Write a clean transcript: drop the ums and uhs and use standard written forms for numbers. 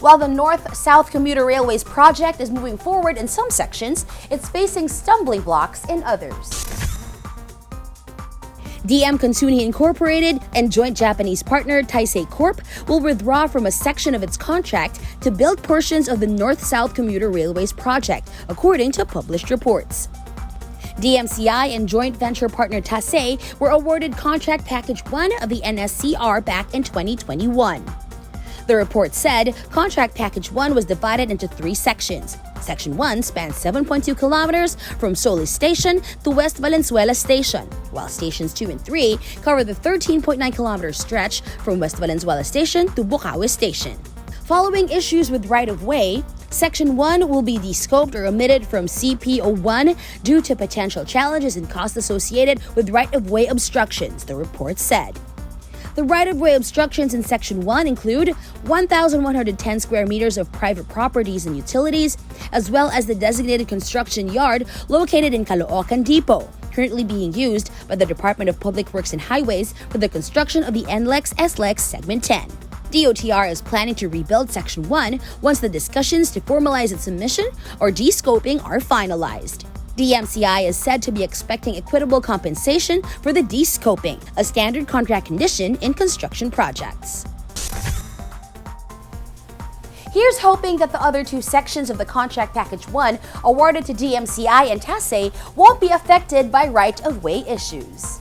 While the North South Commuter Railways project is moving forward in some sections, it's facing stumbling blocks in others. DM Kansuni Incorporated and joint Japanese partner Taisei Corp will withdraw from a section of its contract to build portions of the North South Commuter Railways project, according to published reports. DMCI and joint venture partner Taisei were awarded Contract Package 1 of the NSCR back in 2021. The report said Contract Package 1 was divided into 3 sections. Section 1 spans 7.2 kilometers from Solis Station to West Valenzuela Station, while Stations 2 and 3 cover the 13.9-kilometer stretch from West Valenzuela Station to Bukawi Station. Following issues with right-of-way, Section 1 will be de-scoped or omitted from CP01 due to potential challenges and costs associated with right-of-way obstructions, the report said. The right-of-way obstructions in Section 1 include 1,110 square meters of private properties and utilities, as well as the designated construction yard located in Caloocan Depot, currently being used by the Department of Public Works and Highways for the construction of the NLEX-SLEX Segment 10. DOTR is planning to rebuild Section 1 once the discussions to formalize its submission or de-scoping are finalized. DMCI is said to be expecting equitable compensation for the de-scoping, a standard contract condition in construction projects. Here's hoping that the other 2 sections of the Contract Package 1 awarded to DMCI and Taisei won't be affected by right-of-way issues.